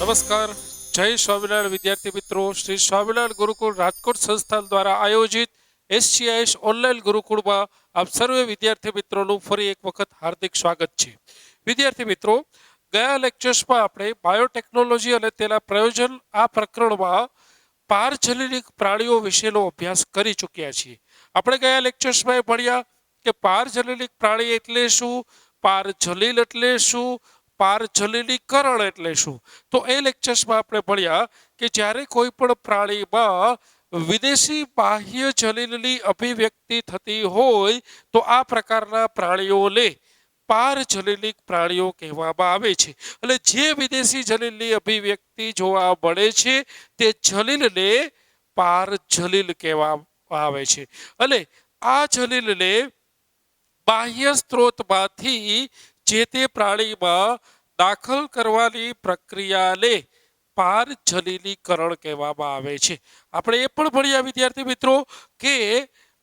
નમસ્કાર, જય સ્વામિનારાયણ વિદ્યાર્થી મિત્રો. શ્રી સ્વામિનારાયણ ગુરુકુળ રાજકોટ સંસ્થાન દ્વારા આયોજિત SGIS ઓનલાઈન ગુરુકુળમાં આપ સર્વે વિદ્યાર્થી મિત્રોનું ફરી એક વખત હાર્દિક સ્વાગત છે. વિદ્યાર્થી મિત્રો, ગયા લેક્ચર્સમાં આપણે બાયોટેકનોલોજી અને તેના પ્રયોજન આ પ્રકરણમાં પારજલીલિક પ્રાણીઓ વિશેનો અભ્યાસ કરી ચૂક્યા છીએ. આપણે ગયા લેક્ચર્સમાં એ ભણ્યા કે પારજલીલિક પ્રાણી એટલે શું, પારજલીલ એટલે શું, પારજલીલીકરણ એટલે શું. તો એ લેક્ચર્સમાં આપણે ભણ્યા કે જ્યારે કોઈ પણ પ્રાણીમાં વિદેશી બાહ્ય જલીલની અભિવ્યક્તિ થતી હોય તો આ પ્રકારના પ્રાણીઓને પારજલીલિક પ્રાણીઓ કહેવામાં આવે છે. એટલે જે વિદેશી જલીલની અભિવ્યક્તિ જોવા મળે છે તે જલીલને પારજલીલ કહેવામાં આવે છે. અને આ જલીલને બાહ્ય સ્ત્રોતમાંથી જે તે પ્રાણીમાં દાખલ કરવાની પ્રક્રિયાને પારજલીલીકરણ કહેવામાં આવે છે. આપણે એ પણ ભણ્યા વિદ્યાર્થી મિત્રો કે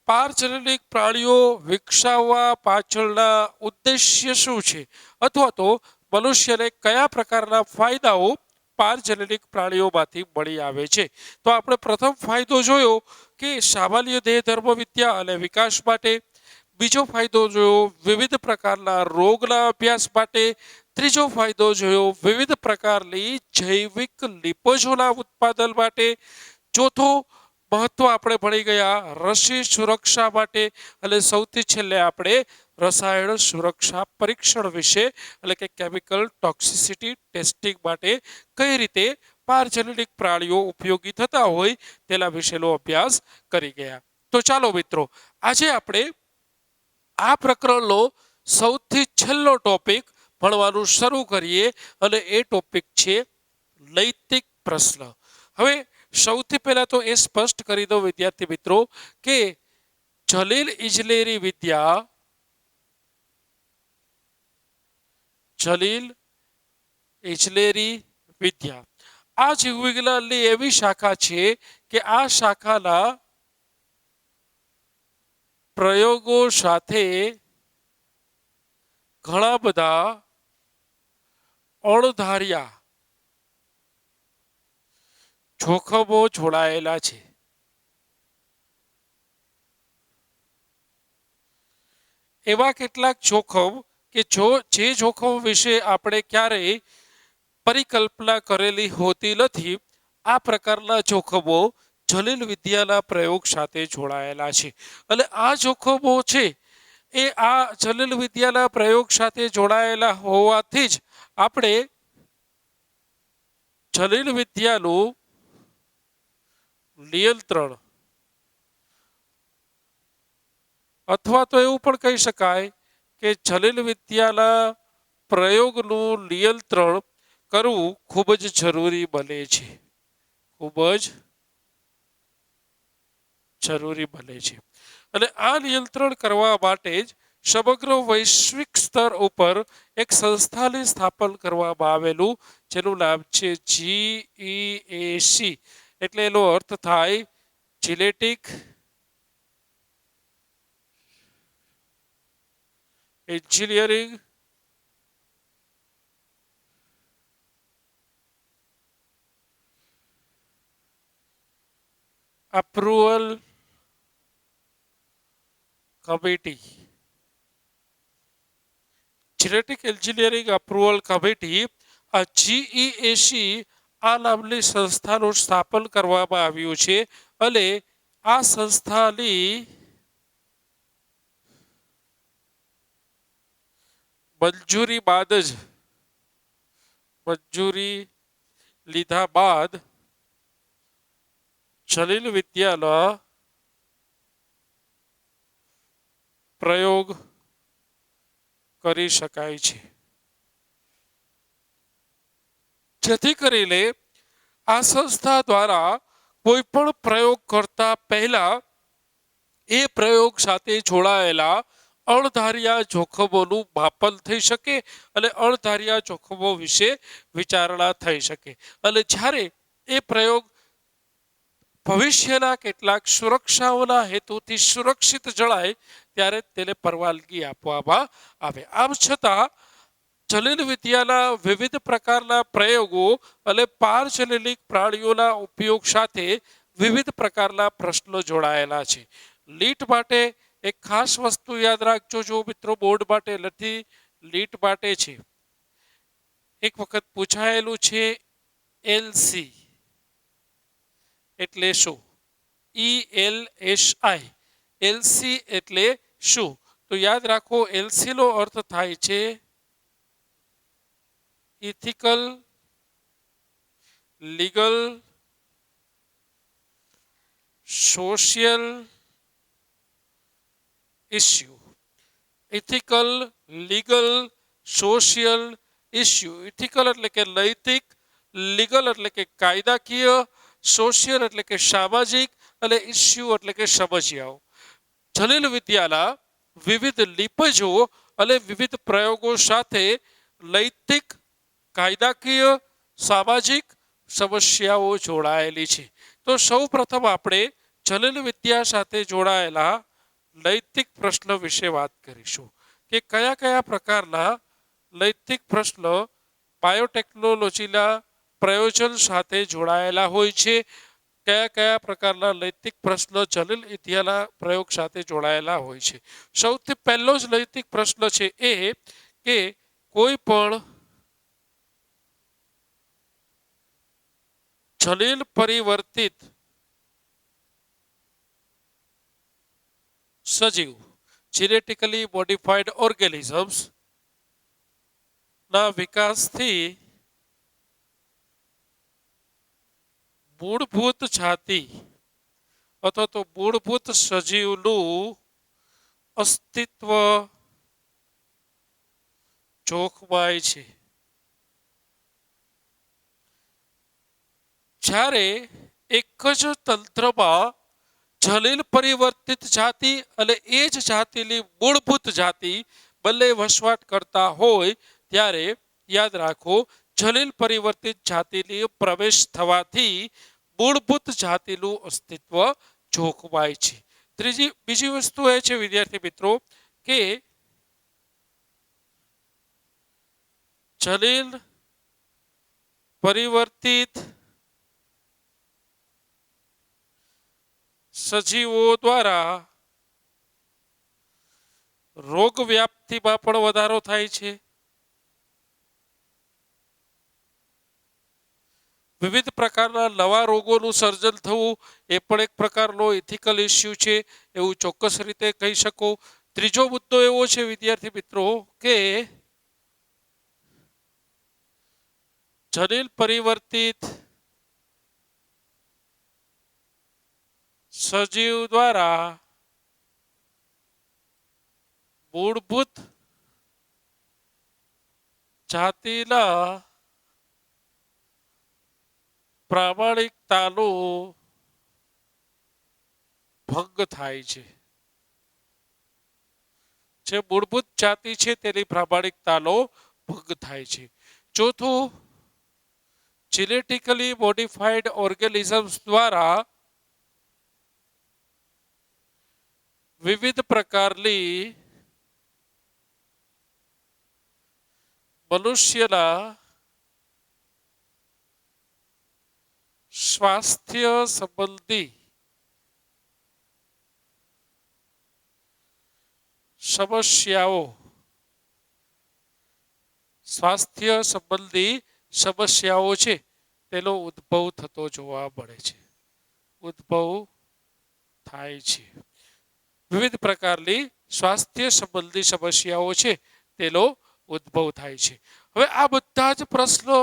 પારજલીલિક પ્રાણીઓ વિકસાવવા પાછળના ઉદ્દેશ્ય શું છે, અથવા તો મનુષ્યને કયા પ્રકારના ફાયદાઓ પારજલીલિક પ્રાણીઓમાંથી મળી આવે છે. તો આપણે પ્રથમ ફાયદો જોયો કે સામાન્ય દેહ ધર્મ વિદ્યા અને વિકાસ માટે. બીજો ફાયદો જોયો વિવિધ પ્રકારના રોગના અભ્યાસ માટે. ત્રીજો ફાયદો જોયો વિવિધ પ્રકારની જૈવિક લિપોજોના ઉત્પાદન માટે. ચોથો મહત્વ આપણે ભણી ગયા રસી સુરક્ષા માટે. અને સૌથી છેલ્લે આપણે રસાયણ સુરક્ષા પરીક્ષણ વિશે એટલે કે કેમિકલ ટોક્સિસિટી ટેસ્ટિંગ માટે કઈ રીતે પારજલીલિક પ્રાણીઓ ઉપયોગી થતા હોય તેના વિશેનો અભ્યાસ કરી ગયા. તો ચાલો મિત્રો, આજે આપણે આ પ્રકરણનો સૌથી છેલ્લો ટોપિક ભણવાનું શરૂ કરીએ અને એ ટોપિક છે નૈતિક પ્રશ્ન. હવે સૌથી પહેલા તો એ સ્પષ્ટ કરી દો વિદ્યાર્થી મિત્રો કે જલીલ ઇજનેરી વિદ્યા આ જીવવિજ્ઞાનની એવી શાખા છે કે આ શાખાના પ્રયોગો સાથે ઘણા બધા અણધાર્યા જોખમો જોડાયેલા છે. એવા કેટલાક જોખમ કે જે જોખમ વિશે આપણે ક્યારેય પરિકલ્પના કરેલી હોતી નથી, આ પ્રકારના જોખમો જલીલ વિદ્યાના પ્રયોગ સાથે જોડાયેલા છે. અને આ જોખમો છે એ આ જલીલ વિદ્યાના પ્રયોગ સાથે જોડાયેલા હોવાથી જ આપણે જલીલ વિદ્યાનું નિયંત્રણ અથવા તો એવું પણ કહી શકાય કે જલીલ વિદ્યાના પ્રયોગનું નિયંત્રણ કરવું ખૂબ જ જરૂરી બને છે. અને આ નિયંત્રણ કરવા માટે જ સમગ્ર વૈશ્વિક સ્તર ઉપર એક સંસ્થાની સ્થાપન કરવામાં આવેલું, જેનું નામ છે GEAC. એટલે એનો અર્થ થાય genetic engineering approval committee. Genetic engineering approval committee, આ GEAC આ નામની સંસ્થાનું સ્થાપન કરવામાં આવ્યું છે. અને આ સંસ્થાની મંજૂરી લીધા બાદ જલીલ વિદ્યાના પ્રયોગ કરી શકાય છે. જેથી કરીને આ સંસ્થા દ્વારા કોઈ પણ પ્રયોગ કરતા પહેલા એ પ્રયોગ સાથે જોડાયેલા અણધાર્યા જોખમોનું માપન થઈ શકે અને અણધાર્યા જોખમો વિશે વિચારણા થઈ શકે. અને જ્યારે એ પ્રયોગ ભવિષ્યના કેટલાક સુરક્ષાઓના હેતુથી સુરક્ષિત જણાય ત્યારે તેને પરવાનગી આપવામાં આવે. આમ છતાં જલીલ વિદ્યાના વિવિધ પ્રકારના પ્રયોગો અને પારજલીલિક પ્રાણીઓના ઉપયોગ સાથે વિવિધ પ્રકારના પ્રશ્નો જોડાયેલા છે. લીટ માટે એક ખાસ વસ્તુ યાદ રાખજો, જો મિત્રો બોર્ડ માટે નથી, લીટ માટે છે. એક વખત પૂછાયેલું છે એલસી એટલે શું? ELSI, એલસી એટલે શું? તો યાદ રાખો, એલસી નો અર્થ થાય છે ethical, legal, social issue. Ethical, legal, social issue. Ethical એટલે કે નૈતિક, લીગલ એટલે કે કાયદાકીય, સોશિયલ એટલે કે સામાજિક અને ઇસ્યુ એટલે કે સમસ્યાઓ. જલીલ વિદ્યાના વિવિધ લીપજો અને વિવિધ પ્રયોગો સાથે નૈતિક, કાયદાકીય, સામાજિક સમસ્યાઓ જોડાયેલી છે. તો સૌ પ્રથમ આપણે જલીલ વિદ્યા સાથે જોડાયેલા નૈતિક પ્રશ્ન વિશે વાત કરીશું કે કયા કયા પ્રકારના નૈતિક પ્રશ્ન બાયોટેકનોલોજીના પ્રયોજન સાથે જોડાયેલા હોય છે, કયા કયા પ્રકારના નૈતિક પ્રશ્નો જલીલ વિદ્યાના પ્રયોગ સાથે જોડાયેલા હોય છે. સૌથી પહેલો જ નૈતિક પ્રશ્ન છે એ કે કોઈ પણ જલીલ પરિવર્તિત સજીવ, જેનેટિકલી મોડિફાઈડ ઓર્ગેનિઝમ્સ ના વિકાસથી મૂળભૂત જાતિ અથવા તો મૂળભૂત સજીવનું અસ્તિત્વ જોખમાય છે. જ્યારે એક જ તંત્રમાં જલીલ પરિવર્તિત જાતિ અને એ જ જાતિની મૂળભૂત જાતિ બંને વસવાટ કરતા હોય ત્યારે યાદ રાખો, જલીલ પરિવર્તિત જાતિની પ્રવેશ થવાથી મૂળભૂત જાતિનું અસ્તિત્વ જોખમાય છે. બીજી વસ્તુ એ છે વિદ્યાર્થી મિત્રો કે જલીલ પરિવર્તિત સજીવો દ્વારા રોગ વ્યાપ્તિમાં પણ વધારો થાય છે. વિવિધ પ્રકારના નવા રોગોનું સર્જન થવું એ પણ એક પ્રકારનો ઇથિકલ ઇસ્યુ છે, એવું ચોક્કસ રીતે કહી શકો. ત્રીજો મુદ્દો એવો છે વિદ્યાર્થી મિત્રો કે જલીલ પરિવર્તિત સજીવ દ્વારા મૂળભૂત જાતિના પ્રામાણિકતાનો ભંગ થાય છે. જે મૂળભૂત જાતિ છે તેની પ્રામાણિકતાનો ભંગ થાય છે. ચોથું, જેનેટિકલી મોડિફાઈડ ઓર્ગેનિઝમ્સ દ્વારા વિવિધ પ્રકારની મનુષ્યના સ્વાસ્થ્ય સંબંધી સમસ્યાઓ છે તેનો ઉદ્ભવ થતો જોવા મળે છે. ઉદ્ભવ થાય છે. વિવિધ પ્રકારની સ્વાસ્થ્ય સંબંધી સમસ્યાઓ છે તેનો ઉદ્ભવ થાય છે. હવે આ બધા જ પ્રશ્નો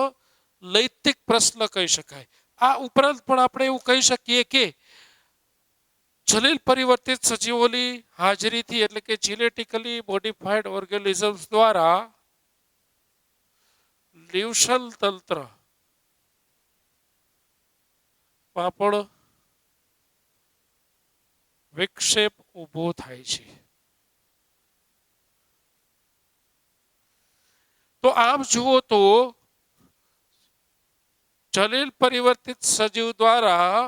નૈતિક પ્રશ્ન કહી શકાય. આ ઉપરાંત પણ આપણે એવું કહી શકીએ કે જલીલ પરિવર્તિત સજીવોની હાજરીથી એટલે કે જેનેટિકલી મોડિફાઈડ ઓર્ગેનિઝમ્સ દ્વારા નિવસન તંત્ર માં પણ વિક્ષેપ ઊભો થાય છે. તો આમ જુઓ તો જલીલ પરિવર્તિત સજીવ દ્વારા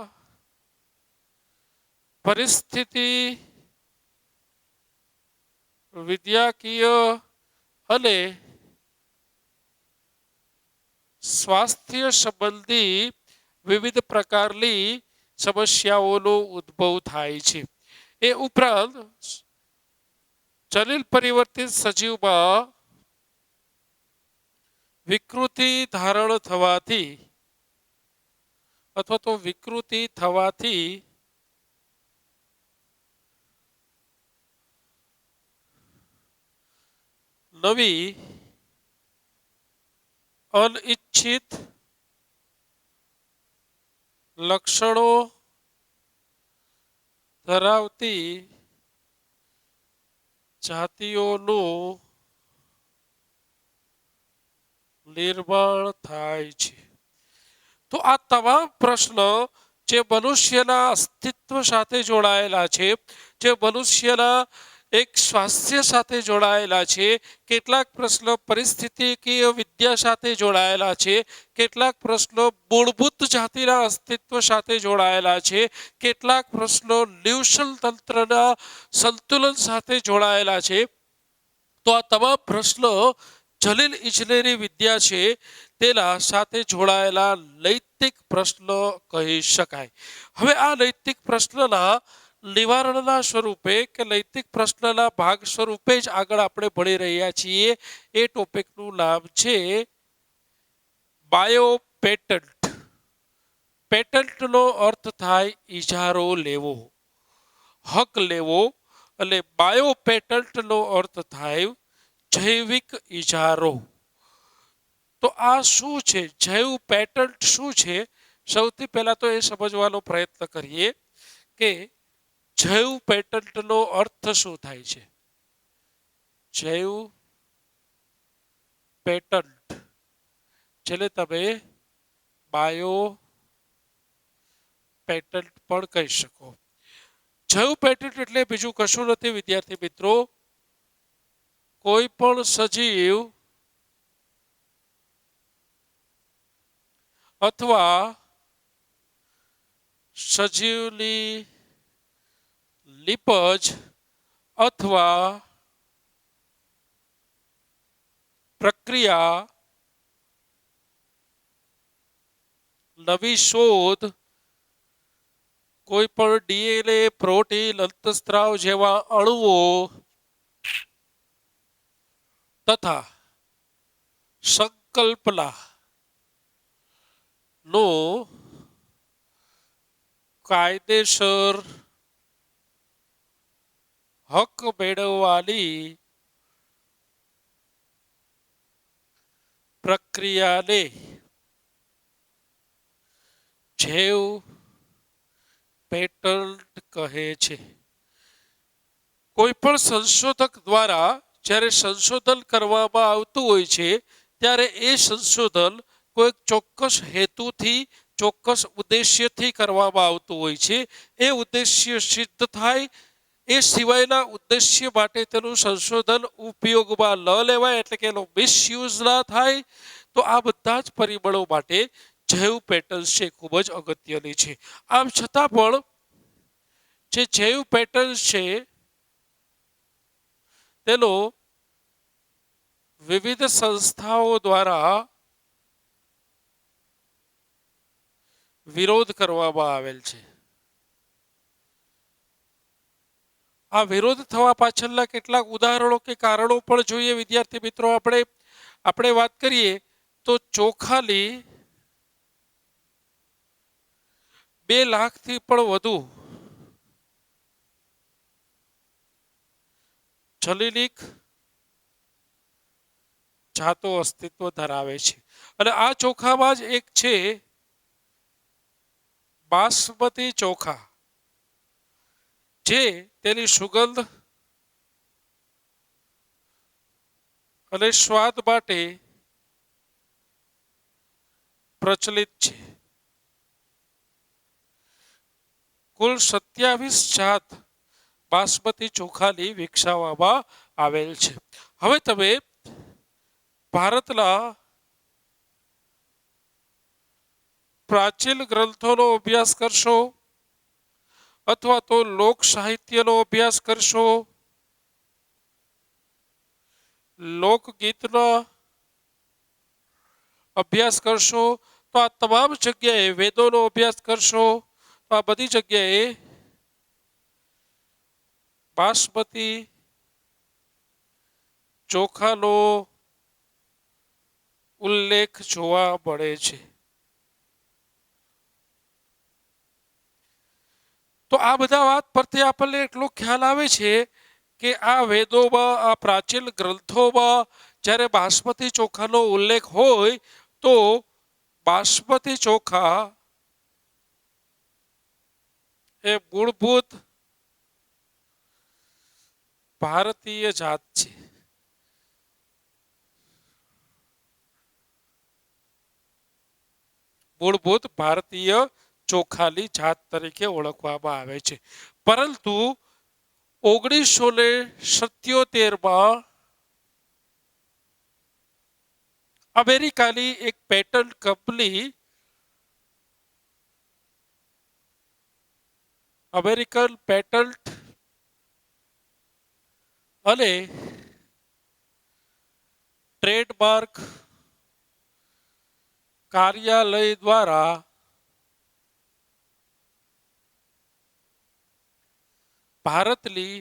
પરિસ્થિતિ વિદ્યાકીય અને સ્વાસ્થ્ય સંબંધી વિવિધ પ્રકારની સમસ્યાઓનો ઉદ્ભવ થાય છે. એ ઉપરાંત જલીલ પરિવર્તિત સજીવમાં વિકૃતિ ધારણ થવાથી અથવા તો વિકૃતિ થવાથી નવી અનિચ્છિત લક્ષણો ધરાવતી જાતિઓનું નિર્માણ થાય છે. તો આ તમામ પ્રશ્નો જે મનુષ્યના અસ્તિત્વ સાથે જોડાયેલા છે, જે મનુષ્યના એક સ્વાસ્થ્ય સાથે જોડાયેલા છે, કેટલાક પ્રશ્નો પરિસ્થિતિકીય વિદ્યા સાથે જોડાયેલા છે, કેટલાક પ્રશ્નો મૂળભૂત જાતિના અસ્તિત્વ સાથે જોડાયેલા છે, કેટલાક પ્રશ્નો લ્યુસન તંત્રના સંતુલન સાથે જોડાયેલા છે. તો આ તમામ પ્રશ્નો જલીલ ઇજનેરી વિદ્યા છે તેના સાથે જોડાયેલા નૈતિક પ્રશ્નો કહી શકાય. હવે આ નૈતિક પ્રશ્નના નિવારણના સ્વરૂપે કે નૈતિક પ્રશ્નના ભાગ સ્વરૂપે જ આગળ આપણે ભણી રહ્યા છીએ. એ ટોપિકનું નામ છે બાયો પેટન્ટ. પેટન્ટનો અર્થ થાય ઇજારો લેવો, હક લેવો, અને બાયો પેટન્ટનો અર્થ થાય જૈવિક ઇજારો. તો આ શું છે? જૈવ પેટન્ટ શું છે? સૌથી પહેલા તો એ સમજવાનો પ્રયત્ન કરીએ કે જૈવ પેટન્ટનો અર્થ શું થાય છે. જૈવ પેટન્ટ જેને તમે બાયો પેટન્ટ પણ કહી શકો. જૈવ પેટન્ટ એટલે બીજું કશું નથી વિદ્યાર્થી મિત્રો, કોઈ પણ સજીવ અથવા સજીવની લીપજ અથવા પ્રક્રિયા, નવી શોધ, કોઈ પણ ડીએનએ, પ્રોટીન, અંતઃસ્ત્રાવ જેવા અણુઓ તથા સંકલ્પના નો કાયદેસર હક મેળવવાની પ્રક્રિયાને જૈવ પેટન્ટ કહે છે. કોઈ પણ સંશોધક દ્વારા જ્યારે સંશોધન કરવામાં આવતું હોય છે ત્યારે એ સંશોધન કોઈ ચોક્કસ હેતુથી, ચોક્કસ ઉદ્દેશ્યથી કરવામાં આવતું હોય છે. એ ઉદ્દેશ્ય સિદ્ધ થાય એ સિવાયના ઉદ્દેશ્ય માટે તેનું સંશોધન ઉપયોગમાં ન લેવાય, એટલે કે એનો મિસયુઝ ના થાય. તો આ બધા જ પરિબળો માટે જૈવ પેટર્ન્સ છે ખૂબ જ અગત્યની છે. આમ છતાં પણ જે જૈવ પેટર્ન્સ છે તેનો વિવિધ સંસ્થાઓ દ્વારા વિરોધ કરવામાં આવેલ છે. આ વિરોધ થવા પાછળના કેટલાક ઉદાહરણો કે કારણો પણ જોઈએ વિદ્યાર્થી મિત્રો. આપણે વાત કરીએ તો ચોખાની 2 લાખથી પણ વધુ જલીલિક જાતો અસ્તિત્વ ધરાવે છે. અને આ ચોખામાં જ એક છે બાસમતી ચોખા, જે તેની સુગંધ અને સ્વાદ માટે પ્રચલિત છે. કુલ 27 જાત બાસમતી ચોખાની વિકસાવવામાં આવેલ છે. હવે તમે ભારતના પ્રાચીન ગ્રંથોનો અભ્યાસ કરશો અથવા તો લોક સાહિત્યનો અભ્યાસ કરશો, લોકગીતના અભ્યાસ કરશો તો આ તમામ જગ્યાએ વેદોનો અભ્યાસ કરશો તો આ બધી જગ્યાએ બાસમતી ચોખાનો ઉલ્લેખ જોવા મળે છે. તો આ બધા વાત પરથી આપણને એટલો ખ્યાલ આવે છે કે આ વેદોમાં આ પ્રાચીન ગ્રંથોમાં જ્યારે બાસમતી ચોખાનો ઉલ્લેખ હોય તો બાસમતી ચોખા એ મૂળભૂત ભારતીય જાત છે. મૂળભૂત ભારતીય ચોખાની જાત તરીકે ઓળખવામાં આવે છે. પરંતુ 1977માં અમેરિકાની એક પેટન્ટ કંપની અમેરિકન પેટન્ટ અને ટ્રેડમાર્ક કાર્યાલય દ્વારા ભારતની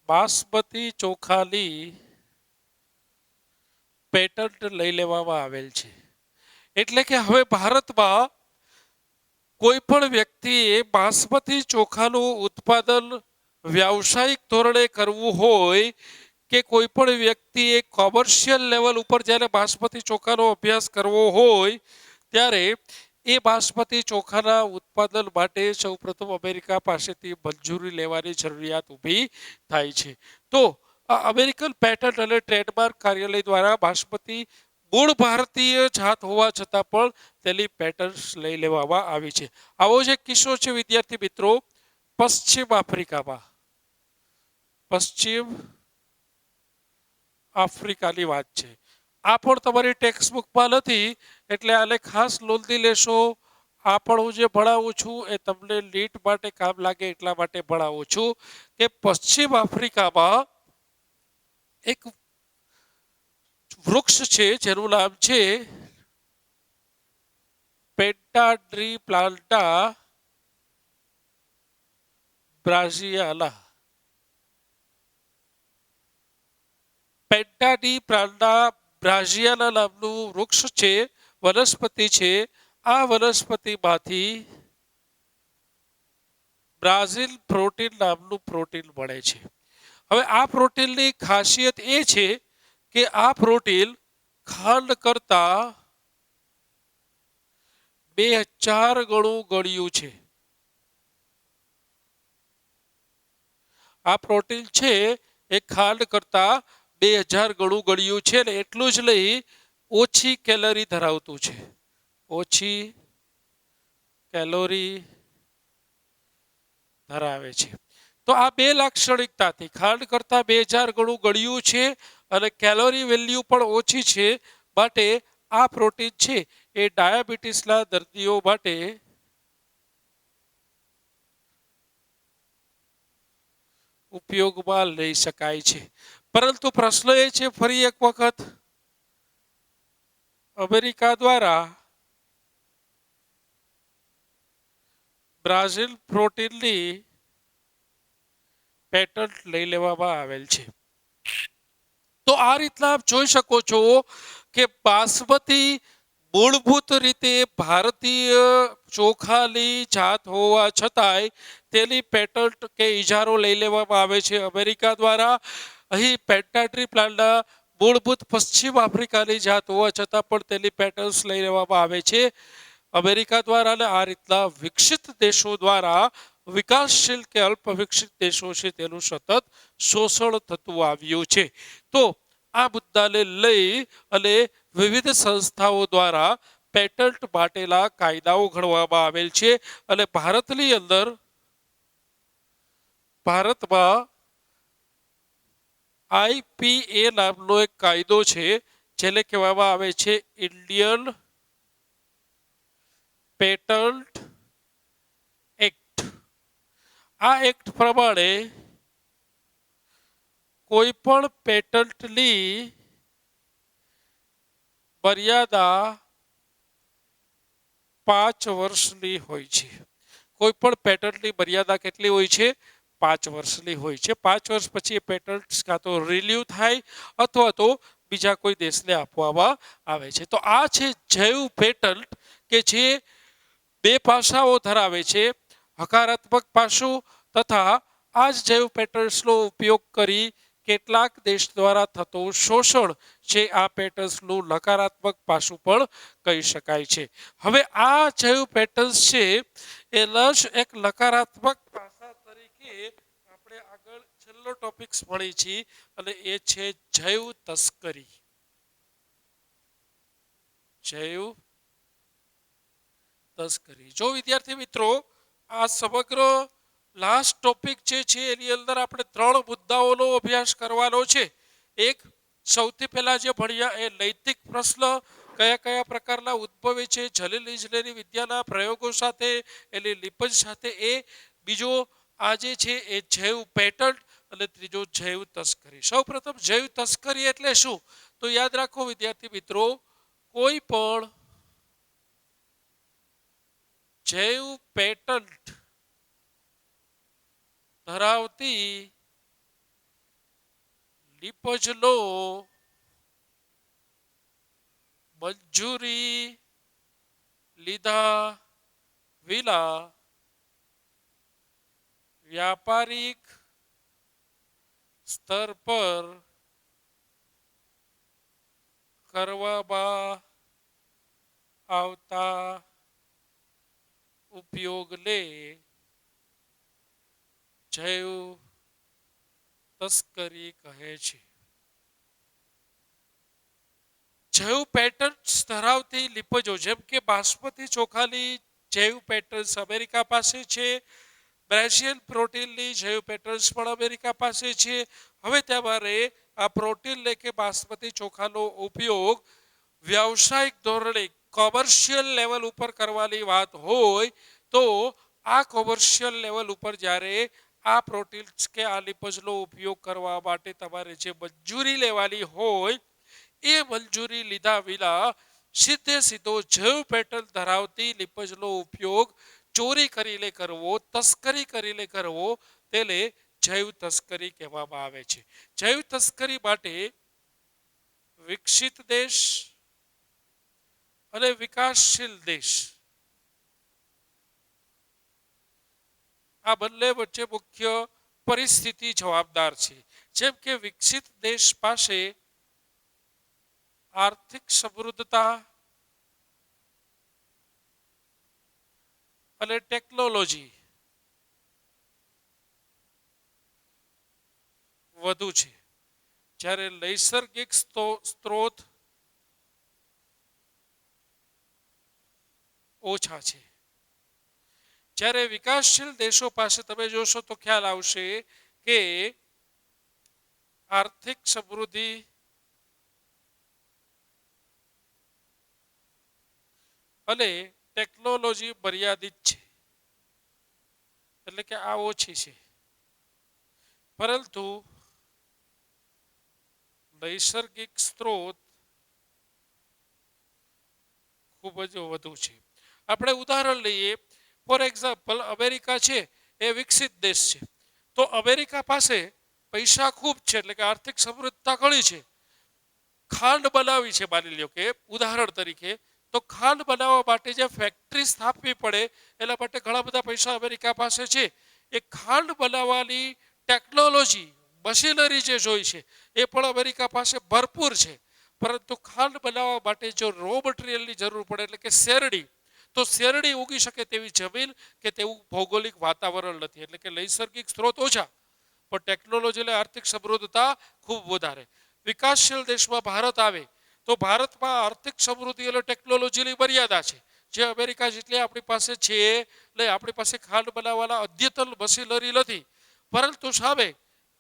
બાસમતી ચોખાની પેટન્ટ લઈ લેવામાં આવેલ છે. એટલે કે હવે ભારતમાં કોઈ પણ વ્યક્તિએ બાસમતી ચોખાનું ઉત્પાદન વ્યાવસાયિક ધોરણે કરવું હોય કે કોઈ પણ વ્યક્તિએ કોમર્શિયલ લેવલ ઉપર જ્યારે બાસમતી ચોખાનો અભ્યાસ કરવો હોય ત્યારે એ બાસમતી ચોખાના ઉત્પાદન માટે સૌપ્રથમ અમેરિકા પાસેથી મંજૂરી લેવાની જરૂરિયાત ઊભી થાય છે. તો આ અમેરિકન પેટન્ટ અને ટ્રેડમાર્ક કાર્યાલય દ્વારા બાસમતી મૂળ ભારતીય જાત હોવા છતાં પણ તેની પેટર્ન્સ લઈ લેવામાં આવી છે. આવો જ એક કિસ્સો છે વિદ્યાર્થી મિત્રો પશ્ચિમ આફ્રિકામાં. પશ્ચિમ આફ્રિકાની વાત છે. આ પણ તમારી ટેક્સ્ટ બુકમાં નથી એટલે આને ખાસ નોંધી લેશો. આ પણ હું જે ભણાવું છું એ તમને નીટ માટે કામ લાગે એટલા માટે ભણાવું છું કે પશ્ચિમ આફ્રિકામાં એક વૃક્ષ છે જેનું નામ છે પેન્ટાડ્રી પ્લાન્ટા બ્રાઝિયાના. પેન્ટાડી પ્લાન્ટા બ્રાઝિયાના નામનું વૃક્ષ છે, વનસ્પતિ છે. આ વનસ્પતિમાંથી બ્રાઝિલ પ્રોટીન નામનું પ્રોટીન મળે છે. હવે આ પ્રોટીનની ખાસિયત એ છે કે આ પ્રોટીન ખાંડ કરતા 2000 ગણું ગળ્યું છે. આ પ્રોટીન છે એ ખાંડ કરતા 2000 ગણું ગળ્યું છે ને એટલું જ નહીં ઓછી કેલરી ધરાવતું છે. ઓછી કેલોરી ધરાવે છે. તો આ બે લાક્ષણિકતાથી ખાંડ કરતા 2000 ગણું ગળ્યું છે અને કેલોરી વેલ્યુ પણ ઓછી છે માટે આ પ્રોટીન છે એ ડાયાબિટીસના દર્દીઓ માટે ઉપયોગમાં લઈ શકાય છે. પરંતુ પ્રશ્ન એ છે ફરી એક વખત અમેરિકા દ્વારા બ્રાઝિલ પ્રોટીનની પેટન્ટ લઈ લેવામાં આવેલ છે. તો આ રીતના આપ જોઈ શકો છો કે બાસમતી મૂળભૂત રીતે ભારતીય ચોખાની જાત હોવા છતાંય તેની પેટન્ટ કે ઇજારો લઈ લેવામાં આવે છે અમેરિકા દ્વારા. અહીં પેન્ટાડ્રી પ્લાન્ટા મૂળભૂત પશ્ચિમ આફ્રિકાની જાત હોવા છતાં પણ તેની પેટર્ન્સ લઈ લેવામાં આવે છે અમેરિકા દ્વારા. અને આ રીતના વિકસિત દેશો દ્વારા વિકાસશીલ કે અલ્પ વિકસિત દેશો છે તેનું સતત શોષણ થતું આવ્યું છે. તો આ મુદ્દાને લઈ અને વિવિધ સંસ્થાઓ દ્વારા પેટન્ટ માટેના કાયદાઓ ઘડવામાં આવેલ છે અને ભારતની અંદર ભારતમાં આઈપીએ નામનો એક કાયદો છે જેને કહેવામાં આવે છે ઇન્ડિયન પેટન્ટ એક્ટ. આ એક્ટ પ્રમાણે કોઈ પણ પેટન્ટની મર્યાદા 5 વર્ષની હોય છે. કોઈ પણ પેટન્ટની મર્યાદા કેટલી હોય છે? 5 વર્ષની હોય છે. 5 વર્ષ પછી એ પેટન્ટ કાં તો રિન્યુ થાય અથવા તો બીજા કોઈ દેશને આપવામાં આવે છે. તો આ છે જૈવ પેટન્ટ કે જે બે પાસાઓ ધરાવે છે, હકારાત્મક પાસું તથા આ જ જૈવ પેટન્ટ્સનો ઉપયોગ કરી કેટલાક દેશ દ્વારા થતું શોષણ જે આ પેટન્ટ્સનું નકારાત્મક પાસું પણ કહી શકાય છે. હવે આ જૈવ પેટન્ટ્સ છે એના જ એક નકારાત્મક પાસા તરીકે આપણે આગળ છેલ્લો ટોપિક ભણી છીએ અને એ છે જૈવ તસ્કરી. જૈવ તસ્કરી. જો વિદ્યાર્થી મિત્રો આ સમગ્ર લાસ્ટ ટોપિક જે છે એની અંદર આપણે 3 મુદ્દાઓનો અભ્યાસ કરવાનો છે. એક, સૌથી પહેલા જે ભણ્યા એ નૈતિક પ્રશ્ન કયા કયા પ્રકારના ઉદ્ભવે છે જલિલ ઇજનેરી વિદ્યાના પ્રયોગો સાથે, એની લિપજ સાથે. એ બીજો આ જે છે એ જૈવ પેટન્ટ અને ત્રીજો જૈવ તસ્કરી. સૌપ્રથમ જૈવ તસ્કરી એટલે શું? તો યાદ રાખો વિદ્યાર્થી મિત્રો, કોઈ પણ જૈવ પેટન્ટ ધરાવતી લિપજનો મંજૂરી લીધા વિના વ્યાપારિક સ્તર પર કરવામાં આવતા ઉપયોગને જૈવ તસ્કરી કહે છે. જૈવ પેટન્ટ્સ ધરાવતી લિપજો જેમ કે બાસમતી ચોખાની જૈવ પેટન્ટ્સ અમેરિકા પાસે છે, બ્રાઝિલ પ્રોટીનની જૈવ પેટન્ટ્સ પણ અમેરિકા પાસે છે. હવે તમારે આ પ્રોટીન કે બાસમતી ચોખાનો ઉપયોગ વ્યવસાયિક ધોરણે કોમર્શિયલ લેવલ ઉપર કરવાની વાત હોય તો આ કોમર્શિયલ લેવલ ઉપર જ્યારે આ પ્રોટીન્સ કે આ લિપજનો ઉપયોગ કરવા માટે તમારે જે મંજૂરી લેવાની હોય એ મંજૂરી લીધા વિના સીધે સીધો જૈવ પેટર્ન ધરાવતી લિપજનો ઉપયોગ ચોરી કરીને કરવો, તસ્કરી કરીને કરવો, તેને જૈવ તસ્કરી કહેવામાં આવે છે. જૈવ તસ્કરી માટે વિકસિત દેશ અને વિકાસશીલ દેશ આ બંને વચ્ચે મુખ્ય પરિસ્થિતિ જવાબદાર છે. જેમ કે વિકસિત દેશ પાસે આર્થિક સમૃદ્ધતા અને ટેકનોલોજી વધુ છે, જ્યારે નૈસર્ગિક સ્ત્રોત ઓછા છે. જ્યારે વિકાસશીલ દેશો પાસે તમે જોશો તો ખ્યાલ આવશે કે આર્થિક સમૃદ્ધિ અને ટેકનોલોજી મર્યાદિત છે, એટલે કે આ ઓછી છે, પરંતુ નૈસર્ગિક સ્ત્રોત ખૂબ જ વધુ છે. આપણે ઉદાહરણ લઈએ, ફોર એક્ઝામ્પલ અમેરિકા છે એ વિકસિત દેશ છે, તો અમેરિકા પાસે પૈસા ખૂબ છે, એટલે કે આર્થિક સમૃદ્ધતા ઘણી છે. ખાંડ બનાવી છે માની લ્યો કે ઉદાહરણ તરીકે, તો ખાંડ બનાવવા માટે જે ફેક્ટરી સ્થાપવી પડે એના માટે ઘણા બધા પૈસા અમેરિકા પાસે છે. એ ખાંડ બનાવવાની ટેકનોલોજી મશીનરી જે જોઈ છે એ પણ અમેરિકા પાસે ભરપૂર છે, પરંતુ ખાંડ બનાવવા માટે જો રો મટીરિયલની જરૂર પડે એટલે કે શેરડી, તો શેરડી ઉગી શકે તેવી જમીન કે તેવું ભૌગોલિક વાતાવરણ નથી, એટલે કે નૈસર્ગિક સ્ત્રોત ઓછા પણ ટેકનોલોજી અને આર્થિક સમૃદ્ધતા ખૂબ વધારે. વિકાસશીલ દેશમાં ભારત આવે તો ભારતમાં આર્થિક સમૃદ્ધિ અને ટેકનોલોજીની મર્યાદા છે, જે અમેરિકા જેટલી આપણી પાસે છે એટલે આપણી પાસે ખાંડ બનાવવાના અદ્યતન મશીનરી નથી, પરંતુ સામે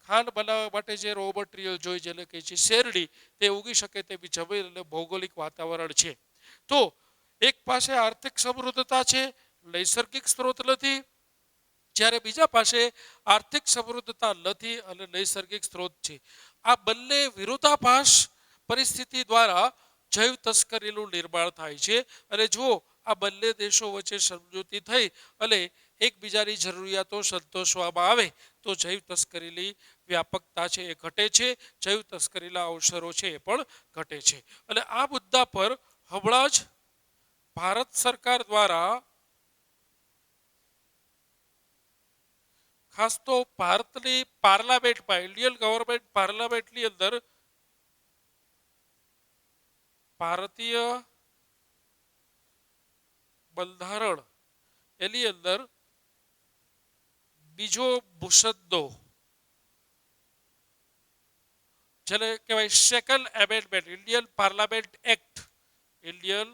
ખાંડ બનાવવા માટે જે રો મટીરિયલ જોઈ જેને કહે છે શેરડી, તે ઉગી શકે તેવી જમીન અને ભૌગોલિક વાતાવરણ છે. તો એક પાસે આર્થિક સમૃદ્ધતા છે, નૈસર્ગિક સ્ત્રોત નથી, જ્યારે બીજા પાસે આર્થિક સમૃદ્ધતા નથી અને નૈસર્ગિક સ્ત્રોત છે. આ બંને વિરોધાભાસ પરિસ્થિતિ દ્વારા જૈવ તસ્કરીનું નિર્માણ થાય છે અને જો આ બંને દેશો વચ્ચે સમજૂતી થઈ અને એકબીજાની જરૂરિયાતો સંતોષવામાં આવે તો જૈવ તસ્કરીની વ્યાપકતા છે એ ઘટે છે, જૈવ તસ્કરીના અવસરો છે એ પણ ઘટે છે. અને આ મુદ્દા પર હમણાં જ ભારત સરકાર દ્વારા ખાસ તો ભારતની પાર્લામેન્ટમાં ઇન્ડિયન ગવર્મેન્ટ પાર્લામેન્ટની અંદર ભારતીય બંધારણ એની અંદર બીજો મુસદ્દો જેને કહેવાય second amendment Indian parliament act, Indian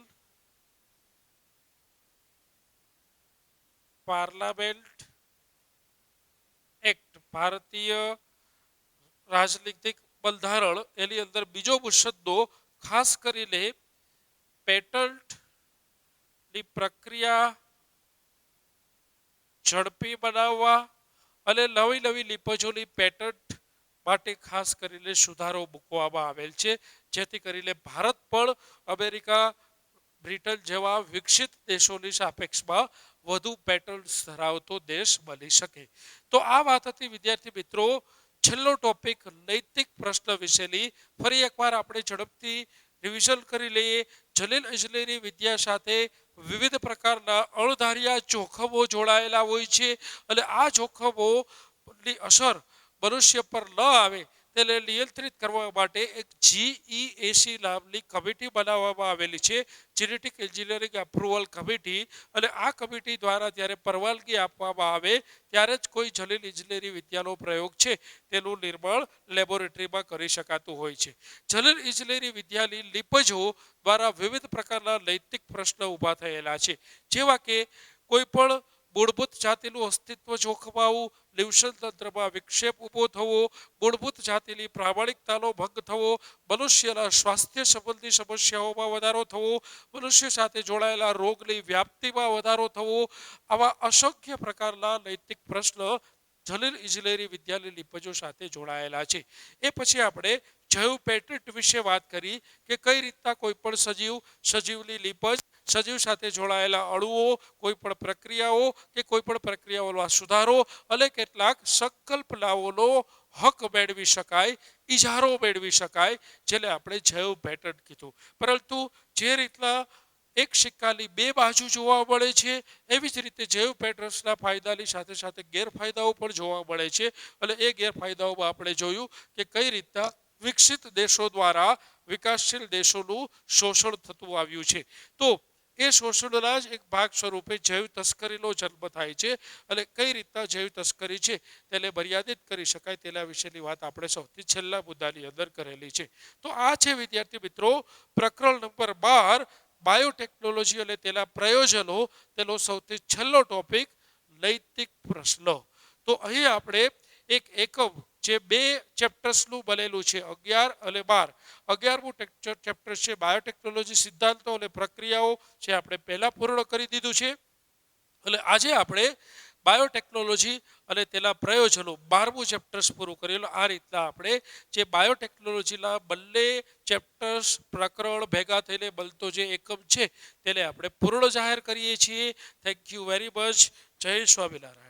parliament act, ભારતીય રાજનીતિક બંધારણ એની અંદર બીજો મુસદ્દો ખાસ કરીને પેટન્ટની પ્રક્રિયા ઝડપી બનાવવા અને નવી નવી લીપજોની પેટન્ટ માટે ખાસ કરીને સુધારો મૂકવામાં આવેલ છે, જેથી કરીને ભારત પણ અમેરિકા, બ્રિટન જેવા વિકસિત દેશોની સાપેક્ષમાં વધુ પેટન્ટ ધરાવતો દેશ બની શકે. તો આ વાત હતી વિદ્યાર્થી મિત્રો. છેલ્લો ટોપિક નૈતિક પ્રશ્ન વિશેની ફરી એકવાર આપણે ઝડપથી રિવિઝન કરી લઈએ. જલીલ ઇજનેરી વિદ્યા સાથે વિવિધ પ્રકારના અણધાર્યા જોખમો જોડાયેલા હોય છે અને આ જોખમોની અસર મનુષ્ય પર ન આવે તેને નિયંત્રિત કરવા માટે એક GEAC નામની કમિટી બનાવવામાં આવેલી છે, જેનેટિક એન્જિનિયરિંગ એપ્રુવલ કમિટી. અને આ કમિટી દ્વારા જ્યારે પરવાનગી આપવામાં આવે ત્યારે જ કોઈ જલીલ ઇજનેરી વિદ્યાનો પ્રયોગ છે તેનું નિર્માણ લેબોરેટરીમાં કરી શકાતું હોય છે. જલીલ ઇજનેરી વિદ્યાની લીપજો દ્વારા વિવિધ પ્રકારના નૈતિક પ્રશ્નો ઊભા થયેલા છે, જેવા કે કોઈ પણ મૂળભૂત જાતિનું અસ્તિત્વ જોખમાવું, નિવસન તંત્રમાં વિક્ષેપ ઊભો થવો, મૂળભૂત જાતિની પ્રામાણિકતાનો ભંગ થવો, મનુષ્યના સ્વાસ્થ્ય સંબંધી સમસ્યાઓમાં વધારો થવો, મનુષ્ય સાથે જોડાયેલા રોગની વ્યાપ્તિમાં વધારો થવો, આવા અસંખ્ય પ્રકારના નૈતિક પ્રશ્ન જલીલ ઇજનેરી વિદ્યાની લીપજો સાથે જોડાયેલા છે. એ પછી આપણે જૈવ પેટન્ટ વિશે વાત કરી કે કઈ રીતના કોઈ પણ સજીવની લીપજ, સજીવ સાથે જોડાયેલા અણુઓ, કોઈ પણ પ્રક્રિયાઓ કે કોઈ પણ પ્રક્રિયાઓમાં સુધારો અને કેટલાક સંકલ્પનાઓનો હક મેળવી શકાય, ઇજારો મેળવી શકાય, જેને આપણે જૈવ પેટન્ટ કીધું. પરંતુ જે રીતના એક સિક્કાની બે બાજુ જોવા મળે છે એવી જ રીતે જૈવ પેટન્ટ્સના ફાયદાની સાથે સાથે ગેરફાયદાઓ પણ જોવા મળે છે. અને એ ગેરફાયદાઓમાં આપણે જોયું કે કઈ રીતના વિકસિત દેશો દ્વારા વિકાસશીલ દેશોનું શોષણ થતું આવ્યું છે. તો એ શોષણના જ એક ભાગ સ્વરૂપે જૈવ તસ્કરીનો જન્મ થાય છે અને કઈ રીતના જૈવ તસ્કરી છે તેને મર્યાદિત કરી શકાય તેના વિશેની વાત આપણે સૌથી છેલ્લા મુદ્દાની અંદર કરેલી છે. તો આ છે વિદ્યાર્થી મિત્રો પ્રકરણ નંબર 12 બાયોટેકનોલોજી અને તેના પ્રયોજનો, તેનો સૌથી છેલ્લો ટોપિક નૈતિક પ્રશ્નો. તો અહીં આપણે એક એકમ જે બે ચેપ્ટર્સનું બનેલું છે 11 અને 12. 11મું ચેપ્ટર છે બાયોટેકનોલોજી સિદ્ધાંતો અને પ્રક્રિયાઓ, જે આપણે પહેલા પૂર્ણ કરી દીધું છે. અને આજે આપણે બાયોટેકનોલોજી અને તેના પ્રયોજનો 12મું ચેપ્ટર્સ પૂરું કરેલું. આ રીતના આપણે જે બાયોટેકનોલોજીના બંને ચેપ્ટર્સ પ્રકરણ ભેગા થઈને બનતો જે એકમ છે તેને આપણે પૂર્ણ જાહેર કરીએ છીએ. Thank you very much. જય સ્વામિનારાયણ.